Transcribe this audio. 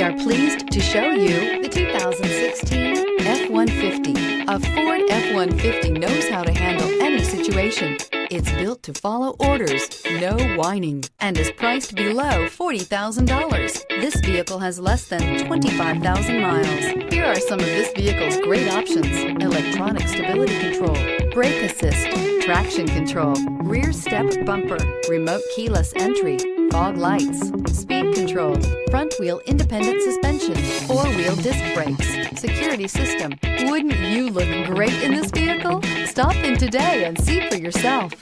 We are pleased to show you the 2016 F-150. A Ford F-150 knows how to handle any situation. It's built to follow orders, no whining, and is priced below $40,000. This vehicle has less than 25,000 miles. Here are some of this vehicle's great options: electronic stability control, brake assist, traction control, rear step bumper, remote keyless entry, fog lights, speed control, front wheel independent suspension, four-wheel disc brakes, security system. Wouldn't you look great in this vehicle? Stop in today and see for yourself.